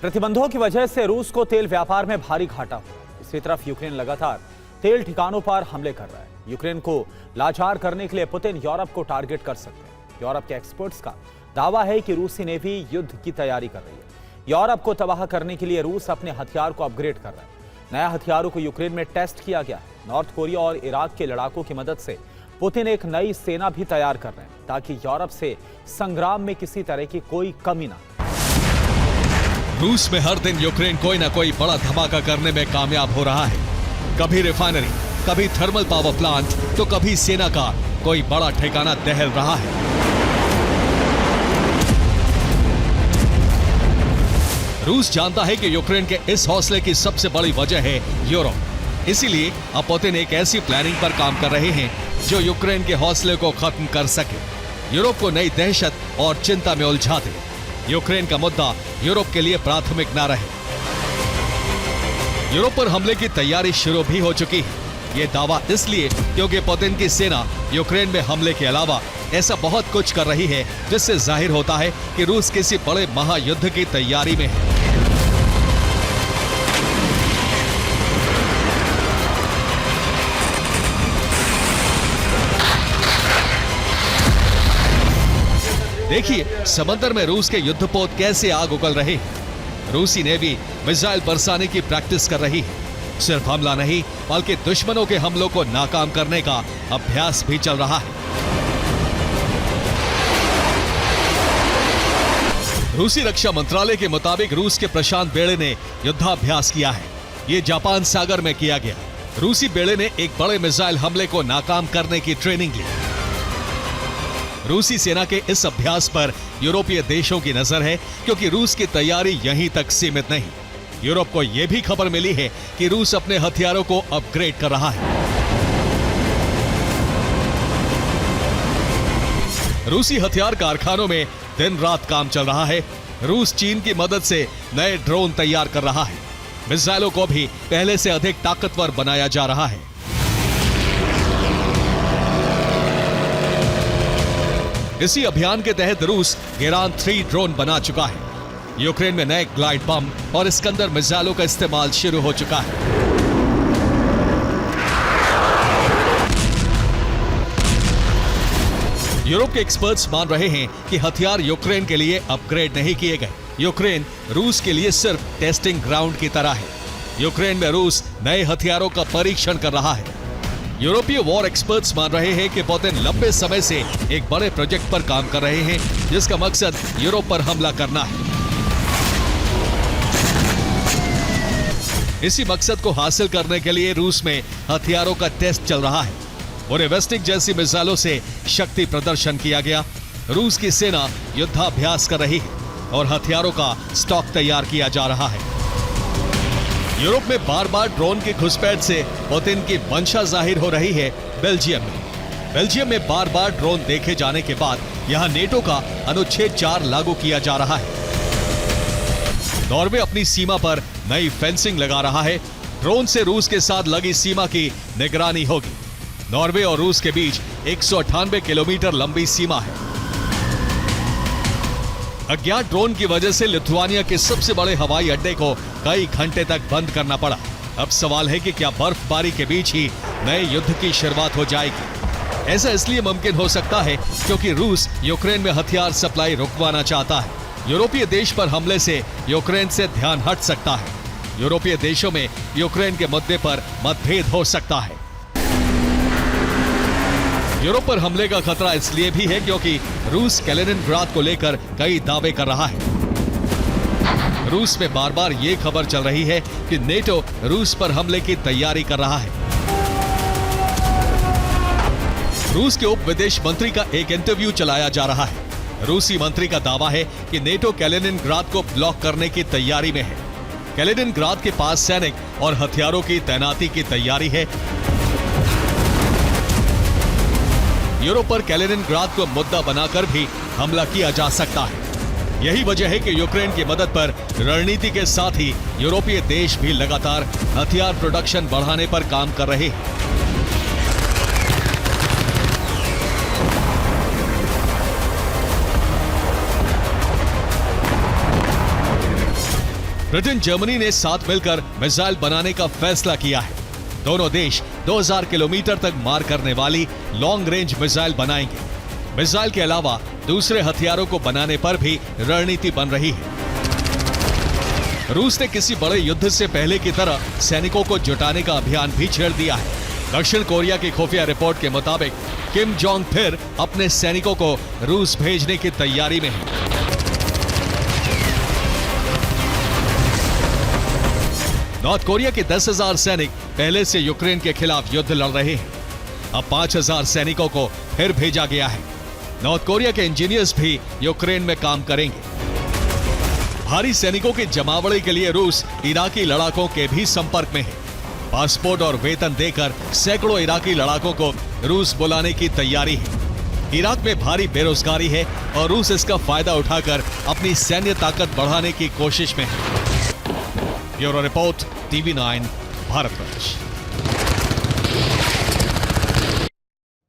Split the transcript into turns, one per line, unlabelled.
प्रतिबंधों की वजह से रूस को तेल व्यापार में भारी घाटा हुआ। दूसरी तरफ यूक्रेन लगातार तेल ठिकानों पर हमले कर रहा है। यूक्रेन को लाचार करने के लिए पुतिन यूरोप को टारगेट कर सकते हैं। यूरोप के एक्सपर्ट्स का दावा है कि रूसी नेवी युद्ध की तैयारी कर रही है। यूरोप को तबाह करने के लिए रूस अपने हथियार को अपग्रेड कर रहा है। नया हथियारों को यूक्रेन में टेस्ट किया गया। नॉर्थ कोरिया और इराक के लड़ाकों की मदद से पुतिन एक नई सेना भी तैयार कर रहे हैं ताकि यूरोप से संग्राम में किसी तरह की कोई कमी ना।
रूस में हर दिन यूक्रेन कोई ना कोई बड़ा धमाका करने में कामयाब हो रहा है। कभी रिफाइनरी, कभी थर्मल पावर प्लांट, तो कभी सेना का कोई बड़ा ठिकाना दहल रहा है। रूस जानता है कि यूक्रेन के इस हौसले की सबसे बड़ी वजह है यूरोप। इसीलिए अब पुतिन एक ऐसी प्लानिंग पर काम कर रहे हैं जो यूक्रेन के हौसले को खत्म कर सके, यूरोप को नई दहशत और चिंता में उलझा दे। यूक्रेन का मुद्दा यूरोप के लिए प्राथमिक ना रहे। यूरोप पर हमले की तैयारी शुरू भी हो चुकी है। ये दावा इसलिए क्योंकि पुतिन की सेना यूक्रेन में हमले के अलावा ऐसा बहुत कुछ कर रही है जिससे जाहिर होता है कि रूस किसी बड़े महायुद्ध की तैयारी में है। देखिए समंदर में रूस के युद्धपोत कैसे आग उगल रहे हैं। रूसी नेवी मिसाइल बरसाने की प्रैक्टिस कर रही है। सिर्फ हमला नहीं बल्कि दुश्मनों के हमलों को नाकाम करने का अभ्यास भी चल रहा है। रूसी रक्षा मंत्रालय के मुताबिक रूस के प्रशांत बेड़े ने युद्धाभ्यास किया है। ये जापान सागर में किया गया। रूसी बेड़े ने एक बड़े मिसाइल हमले को नाकाम करने की ट्रेनिंग ली। रूसी सेना के इस अभ्यास पर यूरोपीय देशों की नजर है क्योंकि रूस की तैयारी यहीं तक सीमित नहीं। यूरोप को यह भी खबर मिली है कि रूस अपने हथियारों को अपग्रेड कर रहा है। रूसी हथियार कारखानों में दिन रात काम चल रहा है। रूस चीन की मदद से नए ड्रोन तैयार कर रहा है। मिसाइलों को भी पहले से अधिक ताकतवर बनाया जा रहा है। इसी अभियान के तहत रूस गेरान 3 ड्रोन बना चुका है। यूक्रेन में नए ग्लाइड बम और इस्कंदर मिसाइलों का इस्तेमाल शुरू हो चुका है। यूरोप के एक्सपर्ट्स मान रहे हैं कि हथियार यूक्रेन के लिए अपग्रेड नहीं किए गए। यूक्रेन रूस के लिए सिर्फ टेस्टिंग ग्राउंड की तरह है। यूक्रेन में रूस नए हथियारों का परीक्षण कर रहा है। यूरोपीय वॉर एक्सपर्ट्स मान रहे हैं कि पुतिन लंबे समय से एक बड़े प्रोजेक्ट पर काम कर रहे हैं जिसका मकसद यूरोप पर हमला करना है। इसी मकसद को हासिल करने के लिए रूस में हथियारों का टेस्ट चल रहा है। ओरेवेस्टिक जैसी मिसाइलों से शक्ति प्रदर्शन किया गया। रूस की सेना युद्धाभ्यास कर रही है और हथियारों का स्टॉक तैयार किया जा रहा है। यूरोप में बार बार ड्रोन की घुसपैठ से पुतिन की मंशा जाहिर हो रही है। बेल्जियम में बार बार ड्रोन देखे जाने के बाद यहां नेटो का अनुच्छेद 4 लागू किया जा रहा है। नॉर्वे अपनी सीमा पर नई फेंसिंग लगा रहा है। ड्रोन से रूस के साथ लगी सीमा की निगरानी होगी। नॉर्वे और रूस के बीच 198 किलोमीटर लंबी सीमा है। अज्ञात ड्रोन की वजह से लिथुआनिया के सबसे बड़े हवाई अड्डे को कई घंटे तक बंद करना पड़ा। अब सवाल है कि क्या बर्फबारी के बीच ही नए युद्ध की शुरुआत हो जाएगी। ऐसा इसलिए मुमकिन हो सकता है क्योंकि रूस यूक्रेन में हथियार सप्लाई रुकवाना चाहता है। यूरोपीय देश पर हमले से यूक्रेन से ध्यान हट सकता है। यूरोपीय देशों में यूक्रेन के मुद्दे पर मतभेद हो सकता है। यूरोप पर हमले का खतरा इसलिए भी है क्योंकि रूस कैलिनिनग्राद को लेकर कई दावे कर रहा है। रूस में बार बार ये खबर चल रही है कि नेटो रूस पर हमले की तैयारी कर रहा है। रूस के उप विदेश मंत्री का एक इंटरव्यू चलाया जा रहा है। रूसी मंत्री का दावा है कि नेटो कैलिनिनग्राद को ब्लॉक करने की तैयारी में है। कैलिनिनग्राद के पास सैनिक और हथियारों की तैनाती की तैयारी है। यूरोप पर कैलिनिनग्राद को मुद्दा बनाकर भी हमला किया जा सकता है। यही वजह है कि यूक्रेन की मदद पर रणनीति के साथ ही यूरोपीय देश भी लगातार हथियार प्रोडक्शन बढ़ाने पर काम कर रहे हैं। ब्रिटेन जर्मनी ने साथ मिलकर मिसाइल बनाने का फैसला किया है। दोनों देश 2000 किलोमीटर तक मार करने वाली लॉन्ग रेंज मिसाइल बनाएंगे। मिसाइल के अलावा दूसरे हथियारों को बनाने पर भी रणनीति बन रही है। रूस ने किसी बड़े युद्ध से पहले की तरह सैनिकों को जुटाने का अभियान भी छेड़ दिया है। दक्षिण कोरिया की खुफिया रिपोर्ट के मुताबिक किम जोंग फिर अपने सैनिकों को रूस भेजने की तैयारी में है। नॉर्थ कोरिया के 10,000 सैनिक पहले से यूक्रेन के खिलाफ युद्ध लड़ रहे हैं। अब 5,000 सैनिकों को फिर भेजा गया है। नॉर्थ कोरिया के इंजीनियर्स भी यूक्रेन में काम करेंगे। भारी सैनिकों की जमावड़ी के लिए रूस इराकी लड़ाकों के भी संपर्क में है। पासपोर्ट और वेतन देकर सैकड़ों इराकी लड़ाकों को रूस बुलाने की तैयारी है। इराक में भारी बेरोजगारी है और रूस इसका फायदा उठाकर अपनी सैन्य ताकत बढ़ाने की कोशिश में है। Bureau report, TV9, Bharatvarsh.